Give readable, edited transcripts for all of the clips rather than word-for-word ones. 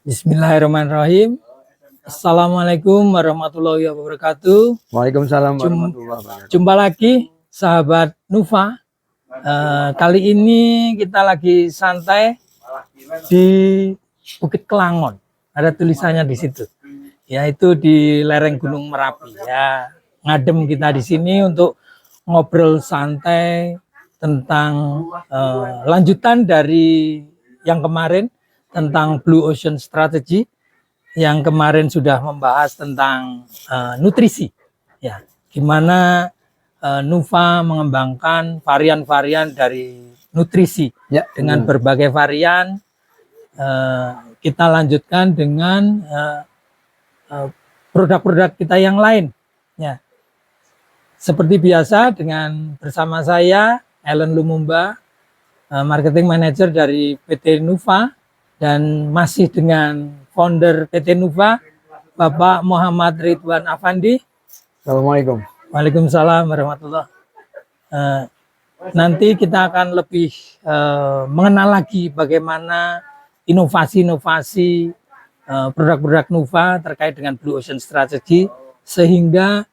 Bismillahirrahmanirrahim. Assalamualaikum warahmatullahi wabarakatuh. Waalaikumsalam warahmatullahi wabarakatuh. Jumpa lagi sahabat Nufa. Kali ini kita lagi santai di Bukit Kelangon. Ada tulisannya di situ, yaitu di lereng Gunung Merapi. Ya, ngadem kita di sini untuk ngobrol santai tentang lanjutan dari yang kemarin tentang Blue Ocean Strategy, yang kemarin sudah membahas tentang nutrisi, ya, gimana Nufa mengembangkan varian-varian dari nutrisi Ya, dengan berbagai varian. Kita lanjutkan dengan produk-produk kita yang lain, ya. Seperti biasa dengan bersama saya Ellen Lumumba, marketing manager dari PT Nufa, dan masih dengan founder PT Nufa, Bapak Muhammad Ridwan Afandi. Assalamualaikum. Waalaikumsalam warahmatullahi. Nanti kita akan lebih mengenal lagi bagaimana inovasi-inovasi produk-produk Nufa terkait dengan Blue Ocean Strategy, sehingga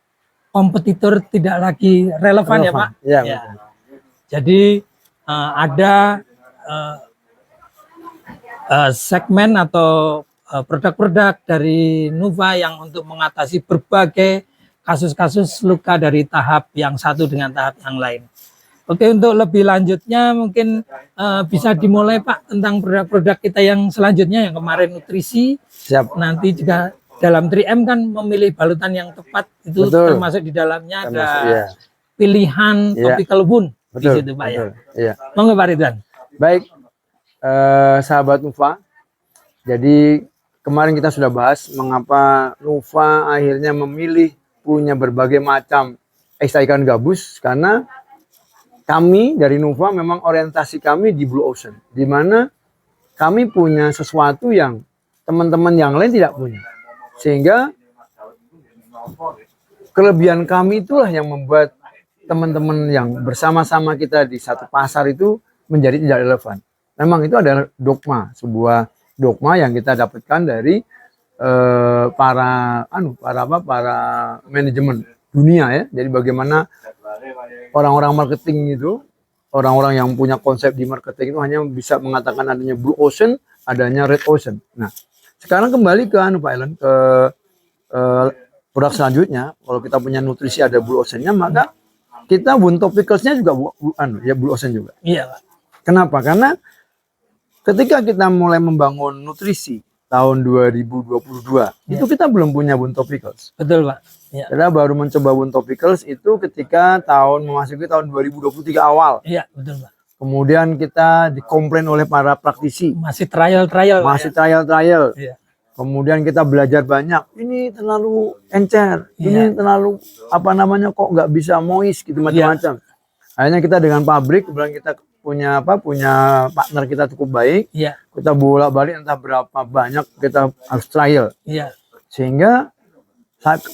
kompetitor tidak lagi relevan. Ya Pak. Ya, ya. Jadi ada segmen atau produk-produk dari Nufa yang untuk mengatasi berbagai kasus-kasus luka dari tahap yang satu dengan tahap yang lain. Oke, untuk lebih lanjutnya mungkin bisa dimulai Pak tentang produk-produk kita yang selanjutnya, yang kemarin nutrisi. Siap. Nanti juga dalam 3M kan memilih balutan yang tepat, itu Betul. termasuk di dalamnya ada ya. pilihan topical wound. Betul. Di situ Pak. Betul. Ya. Monggo Pak Ridwan. Baik, sahabat Nufa. Jadi kemarin kita sudah bahas mengapa Nufa akhirnya memilih punya berbagai macam ekstrak ikan gabus, karena kami dari Nufa memang orientasi kami di Blue Ocean, di mana kami punya sesuatu yang teman-teman yang lain tidak punya, sehingga kelebihan kami itulah yang membuat teman-teman yang bersama-sama kita di satu pasar itu menjadi tidak relevan. Memang itu adalah dogma, sebuah dogma yang kita dapatkan dari para manajemen dunia, ya. Jadi bagaimana orang-orang marketing itu, orang-orang yang punya konsep di marketing itu hanya bisa mengatakan adanya Blue Ocean, adanya Red Ocean. Nah, sekarang kembali ke Pak Ellen, ke produk selanjutnya. Kalau kita punya nutrisi ada Blue Ocean-nya, maka kita wound topicals-nya juga Blue Ocean juga. Iya Pak. Kenapa? Karena ketika kita mulai membangun nutrisi tahun 2022, itu kita belum punya wound topicals. Betul Pak. Ya. Kita baru mencoba wound topicals itu ketika memasuki tahun 2023 awal. Iya, betul Pak. Kemudian kita dikomplain oleh para praktisi. Masih trial. Masih trial. Iya. Kemudian kita belajar banyak. Ini terlalu encer. Ini terlalu kok nggak bisa moist gitu, macam-macam. Akhirnya kita dengan pabrik, kemudian kita punya partner kita cukup baik. Iya. Kita bolak-balik entah berapa banyak kita harus trial. Iya. Sehingga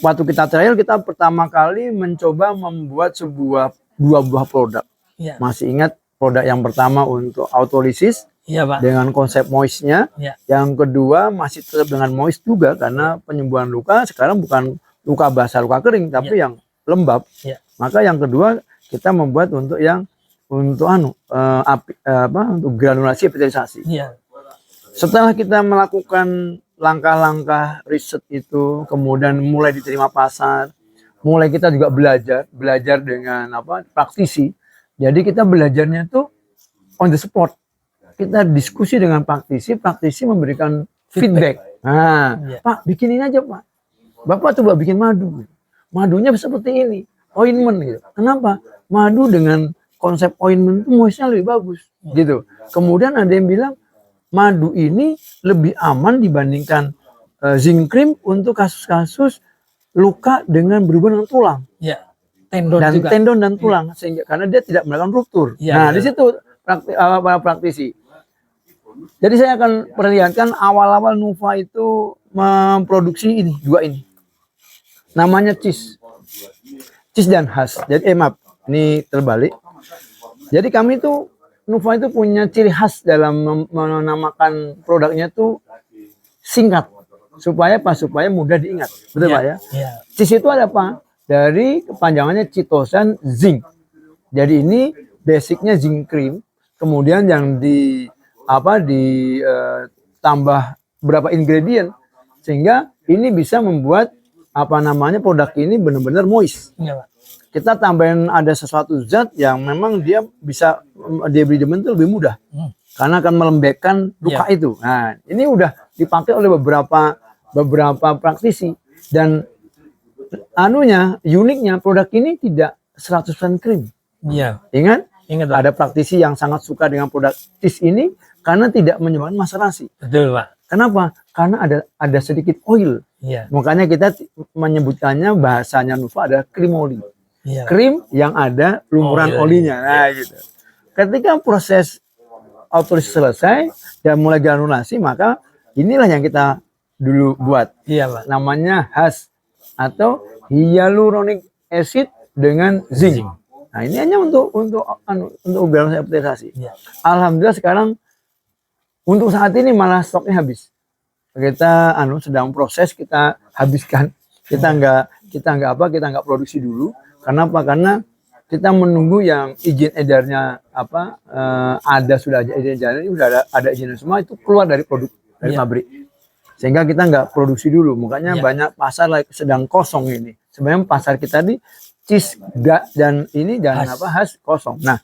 waktu kita trial, kita pertama kali mencoba membuat dua buah produk. Ya. Masih ingat produk yang pertama untuk autolisis, ya, Pak, dengan konsep moistnya. Ya. Yang kedua masih tetap dengan moist juga, karena penyembuhan luka sekarang bukan luka basah, luka kering, tapi yang lembab. Ya. Maka yang kedua kita membuat untuk granulasi epitelisasi. Ya. Setelah kita melakukan langkah-langkah riset itu, kemudian mulai diterima pasar, mulai kita juga belajar dengan praktisi. Jadi kita belajarnya tuh on the spot. Kita diskusi dengan praktisi memberikan feedback. Nah, ya. Pak, bikin ini aja Pak. Bapak coba bikin madu. Madunya seperti ini, ointment gitu. Kenapa? Madu dengan konsep ointment itu moistnya lebih bagus, gitu. Kemudian ada yang bilang madu ini lebih aman dibandingkan zinc cream untuk kasus-kasus luka dengan berhubungan dengan tulang. Ya. Tendon dan tulang, sehingga karena dia tidak melakukan ruptur. Ya, nah, di situ praktisi. Jadi saya akan perlihatkan awal-awal Nufa itu memproduksi dua ini. Namanya cheese dan Hass. Jadi ini terbalik. Jadi kami itu Nufa itu punya ciri khas dalam menamakan produknya tuh singkat supaya apa? Supaya mudah diingat. Betul Pak ya? Iya. Cis itu ada apa? Dari kepanjangannya chitosan zinc. Jadi ini basicnya zinc cream, kemudian yang ditambah beberapa ingredient sehingga ini bisa membuat produk ini benar-benar moist. Iya, Pak. Kita tambahin ada sesuatu zat yang memang dia bisa debridement itu lebih mudah karena akan melembekkan luka itu. Nah, ini udah dipakai oleh beberapa praktisi dan uniknya produk ini tidak 100% krim. Iya. Ingat Pak. ada praktisi yang sangat suka dengan produk cis ini karena tidak menyebabkan maserasi. Betul, Pak. Kenapa? Karena ada sedikit oil. Iya. Makanya kita menyebutkannya bahasanya Nuva adalah krim oli. Iya. Krim yang ada lumuran olinya. Nah, gitu. Ketika proses autolisis selesai dan mulai granulasi, maka inilah yang kita dulu buat. Iya, Pak. Namanya HAS atau hyaluronic acid dengan zinc. Nah, ini hanya untuk granulasi aplikasi. Iya. Alhamdulillah sekarang untuk saat ini malah stoknya habis. Kita sedang proses, kita habiskan. Kita nggak produksi dulu. Kenapa? Karena kita menunggu yang izin edarnya sudah ada izin edarnya, sudah ada izinnya semua, itu keluar dari produk dari pabrik. Sehingga kita nggak produksi dulu. Makanya banyak pasar sedang kosong ini. Sebenarnya pasar kita di cis dan khas kosong. Nah,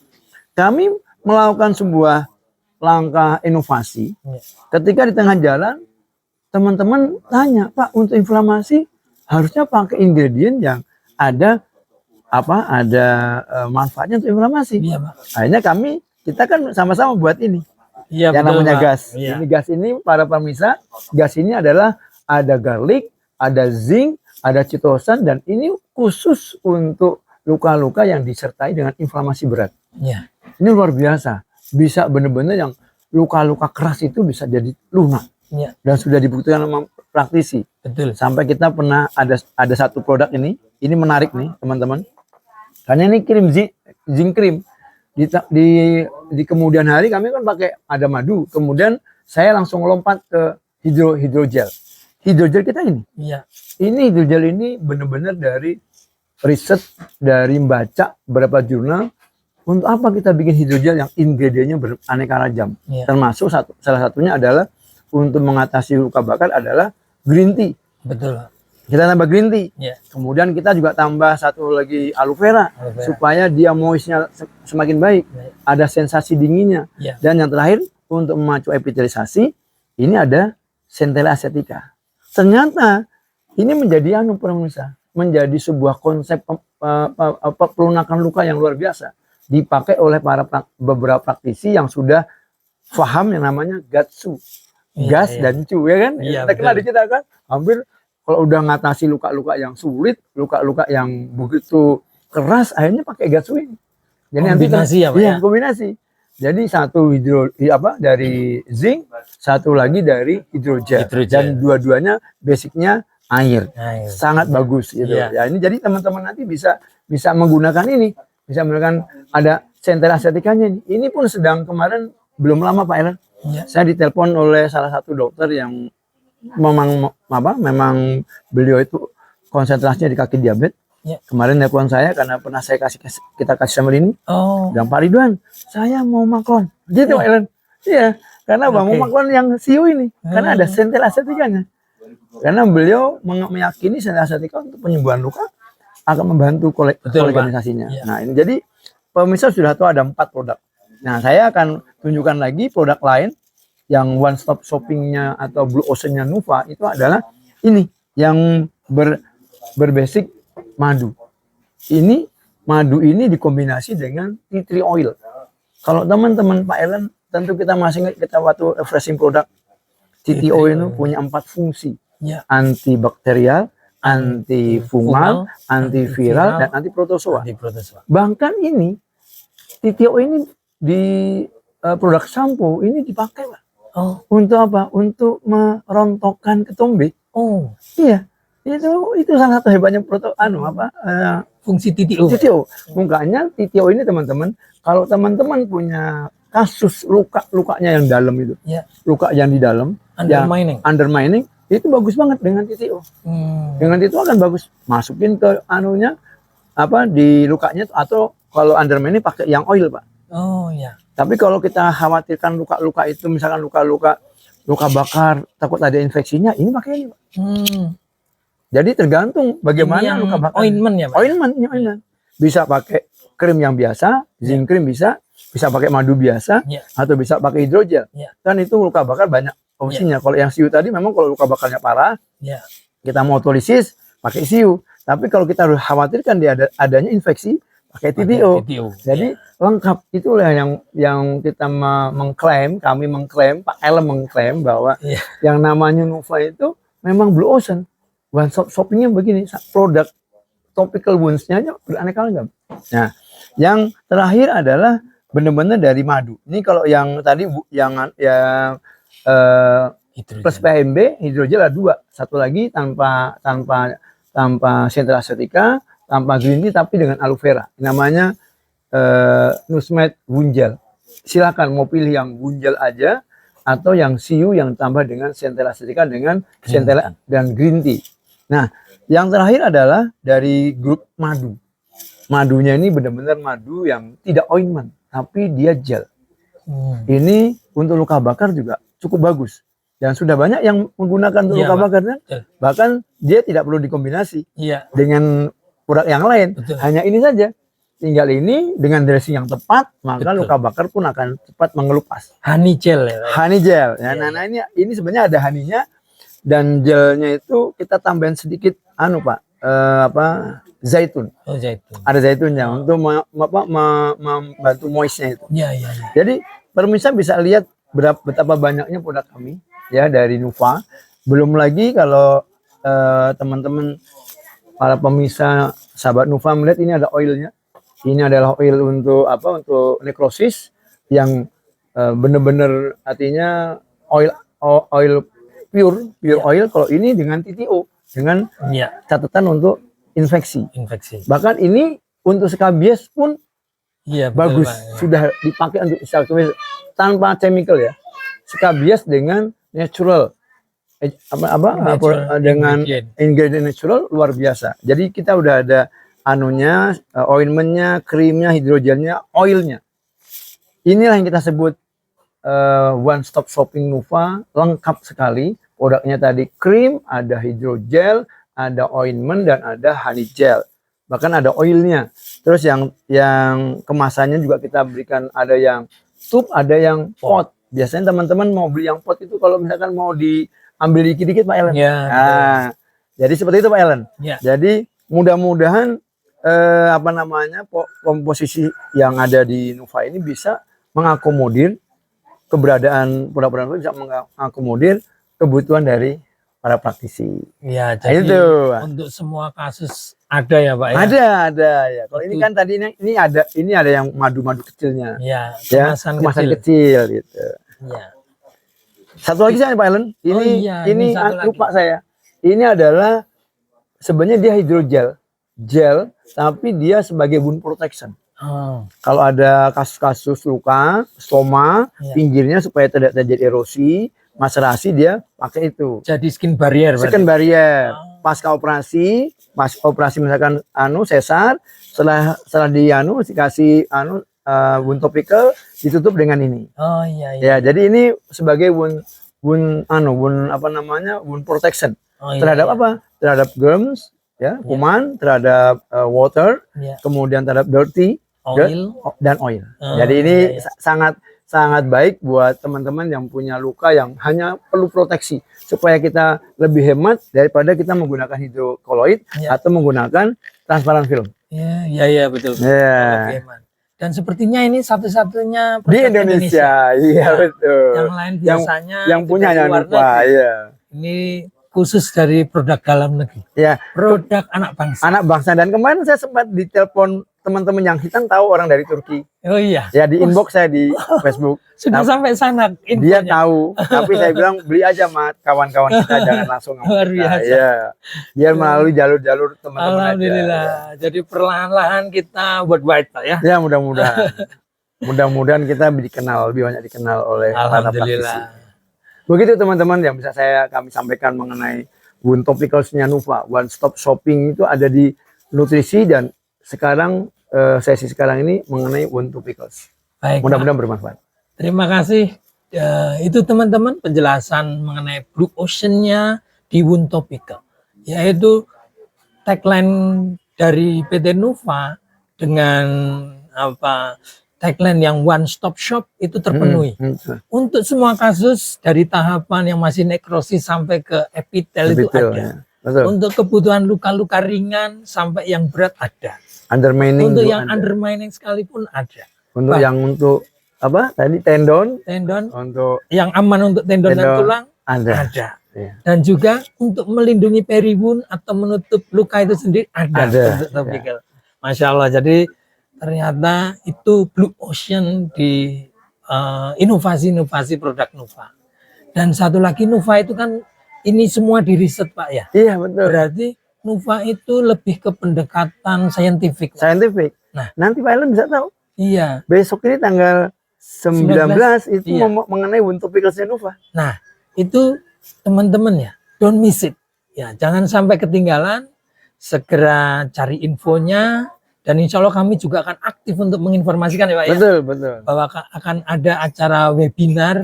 kami melakukan sebuah langkah inovasi. Ketika di tengah jalan teman-teman tanya, Pak, untuk inflamasi harusnya pakai ingredient yang ada manfaatnya untuk inflamasi. Iya, Pak. Akhirnya kita kan sama-sama buat ini. Iya, yang betul, namanya Pak. gas. Iya. Ini gas ini para pemirsa, gas ini adalah ada garlic, ada zinc, ada chitosan, dan ini khusus untuk luka-luka yang disertai dengan inflamasi berat. Iya. Ini luar biasa. Bisa benar-benar yang luka-luka keras itu bisa jadi lunak. Iya. Dan sudah dibuktikan sama praktisi. Betul. Sampai kita pernah ada satu produk ini menarik nih teman-teman. Karena ini zinc cream. Di kemudian hari kami kan pakai ada madu. Kemudian saya langsung lompat ke hidrogel. Hidrogel kita ini. Iya. Ini hidrogel ini benar-benar dari riset, dari membaca beberapa jurnal. Untuk apa kita bikin hidrogel yang ingredientnya beraneka ragam. Iya. Termasuk salah satunya adalah untuk mengatasi luka bakar adalah green tea. Betul. Kita tambah green tea. Iya. Kemudian kita juga tambah satu lagi aloe vera. Supaya dia moistnya semakin baik. Ada sensasi dinginnya. Iya. Dan yang terakhir untuk memacu epitelisasi ini ada centella acetica. Ternyata ini menjadi menjadi sebuah konsep pelunakan luka yang luar biasa. Dipakai oleh beberapa praktisi yang sudah paham yang namanya gatsu. Gas dan cu, ya kan? Iya, Kita kenal di kita kan? Hampir kalau udah ngatasi luka-luka yang sulit, luka-luka yang begitu keras, akhirnya pakai gatsu ini. Jadi kombinasi ya, Pak? Iya, kombinasi. Jadi satu dari zinc, satu lagi dari hidrogel. Dan dua-duanya basicnya air. Sangat bagus gitu. Iya. Ya, ini jadi teman-teman nanti bisa menggunakan ini. Bisa menggunakan ada centella aceticanya ini. Ini pun sedang kemarin belum lama Pak Elan. Iya. Saya ditelepon oleh salah satu dokter yang memang beliau itu konsentrasinya di kaki diabetes. Ya. Kemarin telepon saya karena pernah kita kasih sama ini. Oh. Dan Pak Ridwan, saya mau maklon. Gitu Pak Elan. Iya, karena mau maklon yang siu ini. Karena ada centella aceticanya. Karena beliau meyakini centella acetica untuk penyembuhan luka akan membantu koleginisasinya. Ya. Nah, ini jadi pemirsa sudah tahu ada 4 produk. Nah, saya akan tunjukkan lagi produk lain yang one stop shoppingnya atau blue oceannya Nuva itu adalah ini yang berbasic madu. Ini madu ini dikombinasi dengan tea tree oil. Kalau teman-teman Pak Ellen tentu kita masih ingat kita waktu refreshing produk tea tree oil itu punya 4 fungsi. Ya. Antibakterial, antifungal, antiviral, dan antiprotozoa. Bahkan ini TTO ini di produk sampo ini dipakai Pak. Oh. Untuk apa? Untuk merontokkan ketombe. Oh. Iya. Itu salah satu hebatnya fungsi TTO. TTO. Makanya TTO ini teman-teman, kalau teman-teman punya kasus lukanya yang dalam itu, Ya. luka yang di dalam, undermining itu bagus banget dengan TTO. Dengan TTO akan bagus, masukin ke anunya apa di lukanya, atau kalau undermining pakai yang oil, Pak. Oh ya. Tapi kalau kita khawatirkan luka-luka itu, misalkan luka bakar, takut ada infeksinya, ini pakai ini, Pak. Jadi tergantung bagaimana luka bakar. Ointment ya, Pak? Ointment. Bisa pakai krim yang biasa, zinc cream bisa pakai madu biasa, atau bisa pakai hidrogel. Kan itu luka bakar banyak opsinya. Kalau yang siu tadi memang kalau luka bakarnya parah, kita mau otolisis pakai siu. Tapi kalau kita harus khawatirkan dia adanya infeksi, pakai TTO. Jadi lengkap. Itulah yang kita mengklaim, kami mengklaim, Pak Ellen mengklaim bahwa yang namanya Nuva itu memang Blue Ocean. One stop shoppingnya begini, produk topical wounds-nya beraneka ragam. Nah, yang terakhir adalah benar-benar dari madu. Ini kalau yang tadi yang plus PMB hidrogel ada 2. Satu lagi tanpa Centella acetica, tanpa green tea tapi dengan aloe vera. Namanya Nusmed Wound Gel. Silakan mau pilih yang wound gel aja atau yang siu yang tambah dengan Centella acetica dengan Centella dan green tea. Nah, yang terakhir adalah dari grup madu. Madunya ini benar-benar madu yang tidak ointment, tapi dia gel. Ini untuk luka bakar juga cukup bagus. Dan sudah banyak yang menggunakan untuk luka bakar. Bahkan dia tidak perlu dikombinasi dengan produk yang lain. Hanya ini saja. Tinggal ini dengan dressing yang tepat, maka luka bakar pun akan cepat mengelupas. Honey gel ya? Honey gel. Ya, nah ini sebenarnya ada honey-nya. Dan gelnya itu kita tambahin sedikit Pak, zaitun. Oh, zaitun. Ada zaitunnya untuk membantu moistnya itu. Iya. Jadi pemirsa bisa lihat betapa banyaknya produk kami ya dari Nuva. Belum lagi kalau teman-teman para pemirsa sahabat Nuva melihat ini ada oilnya. Ini adalah oil untuk untuk nekrosis yang benar-benar artinya oil pure oil. Kalau ini dengan TTO, dengan catatan untuk infeksi. Bahkan ini untuk skabies pun bagus, sudah dipakai untuk skabies tanpa chemical ya. Skabies dengan natural dengan ingredient natural luar biasa. Jadi kita udah ada anunya, ointmentnya, krimnya, hidrogelnya, oilnya. Inilah yang kita sebut one stop shopping Nuva, lengkap sekali. Produknya tadi krim, ada hidrogel, ada ointment, dan ada honey gel. Bahkan ada oilnya. Terus yang kemasannya juga kita berikan, ada yang tube, ada yang pot. Biasanya teman-teman mau beli yang pot itu kalau misalkan mau diambil dikit-dikit, Pak Ellen. Jadi seperti itu, Pak Ellen. Jadi mudah-mudahan komposisi yang ada di Nuva ini bisa mengakomodir keberadaan produk-produk, bisa mengakomodir kebutuhan dari para praktisi. Ya, jadi untuk semua kasus ada ya, Pak ya. Ada ya. Kalau ini kan tadi ini ada yang madu-madu kecilnya. Kemasan kecil gitu. Satu lagi saya, Pak Ellen. Ini lupa saya. Ini adalah sebenarnya dia hidrogel, gel, tapi dia sebagai wound protection. Kalau ada kasus-kasus luka, stoma, pinggirnya supaya tidak terjadi erosi, maserasi, dia pakai itu. Jadi skin barrier. Skin barrier. Pasca operasi misalkan sesar, setelah dikasih wound topical, ditutup dengan ini. Ya, jadi ini sebagai wound protection. Terhadap apa? Terhadap germs, ya, kuman, terhadap water, kemudian terhadap dirty, dan oil. Jadi ini sangat baik buat teman-teman yang punya luka yang hanya perlu proteksi supaya kita lebih hemat daripada kita menggunakan hidrokoloid atau menggunakan transparan film. Iya betul. Dan sepertinya ini satu-satunya di Indonesia. Iya betul. Yang lain biasanya yang punya Nuva. Ini khusus dari produk dalam negeri. Produk anak bangsa. Anak bangsa. Dan kemarin saya sempat ditelepon teman-teman yang hitam tahu orang dari Turki. Oh iya. Ya di inbox saya di Facebook. Sudah sampai sana infonya. Dia tahu, tapi saya bilang beli aja Mat, kawan-kawan kita jangan langsung. Luar biasa. Biar melalui jalur-jalur teman-teman. Alhamdulillah. Aja. Jadi perlahan-lahan kita buat white Pak ya. Ya mudah-mudahan. Mudah-mudahan kita lebih banyak dikenal oleh para praktisi. Alhamdulillah. Begitu teman-teman yang bisa kami sampaikan mengenai Wound Topicals-nya Nuva. One Stop Shopping itu ada di nutrisi, dan sekarang sesi sekarang ini mengenai Wound Topicals. Baik, Mudah-mudahan bermanfaat. terima kasih. Itu teman-teman penjelasan mengenai Blue Ocean-nya di Wound Topical, yaitu tagline dari PT Nuva dengan tagline yang one stop shop itu terpenuhi untuk semua kasus dari tahapan yang masih nekrosis sampai ke epitel itu ada. Ya. Betul. Untuk kebutuhan luka-luka ringan sampai yang berat ada. Undermining Untuk yang ada. undermining sekalipun ada. Untuk yang untuk apa tadi tendon untuk yang aman untuk tendon dan tulang ada. Ya. Dan juga untuk melindungi periwound atau menutup luka itu sendiri ada. Untuk topical. Masya Allah. Jadi ternyata itu Blue Ocean di inovasi-inovasi produk Nuva. Dan satu lagi, Nuva itu kan ini semua di riset Pak ya. Iya betul. Berarti Nuva itu lebih ke pendekatan saintifik. Saintifik. Nah, nanti Pak Ellen bisa tahu. Iya. Besok ini tanggal 19 itu mengenai Wound Topicals-nya Nuva. Nah, itu teman-teman ya, don't miss it. Ya, jangan sampai ketinggalan. Segera cari infonya, dan insya Allah kami juga akan aktif untuk menginformasikan ya Pak ya. Betul, betul. Bahwa akan ada acara webinar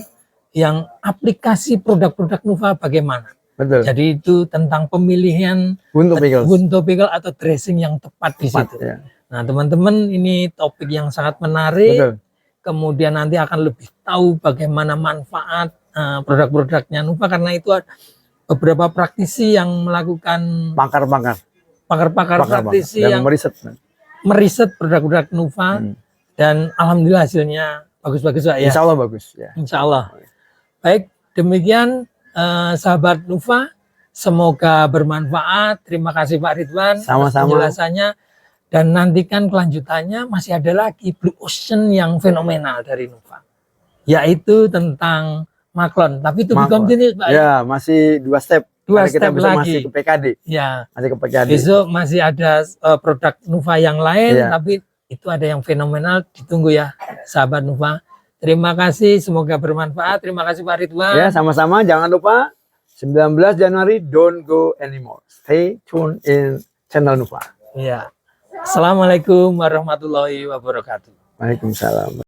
yang aplikasi produk-produk Nuva bagaimana. Betul. Jadi itu tentang pemilihan Wound Topical atau dressing yang tepat di situ. Ya. Nah teman-teman, ini topik yang sangat menarik. Betul. Kemudian nanti akan lebih tahu bagaimana manfaat produk-produknya Nuva, karena itu ada beberapa praktisi yang melakukan pakar-pakar praktisi yang meriset produk-produk Nuva, dan alhamdulillah hasilnya bagus-bagus Pak ya. Insya Allah bagus ya. Insya Allah. Baik, demikian sahabat Nuva, semoga bermanfaat. Terima kasih Pak Ridwan atas penjelasannya. Dan nantikan kelanjutannya, masih ada lagi Blue Ocean yang fenomenal dari Nuva, yaitu tentang maklon. Tapi itu belum ini Pak. Ya, masih 2 step. Kita lagi. Masih ke PKD. Ya. Masih ke PKD. Besok masih ada produk Nuva yang lain, tapi itu ada yang fenomenal. Ditunggu ya, sahabat Nuva. Terima kasih, semoga bermanfaat. Terima kasih Pak Ridwan. Ya, sama-sama. Jangan lupa 19 Januari, don't go anymore. Stay tuned in channel Nuva. Ya. Assalamualaikum warahmatullahi wabarakatuh. Waalaikumsalam.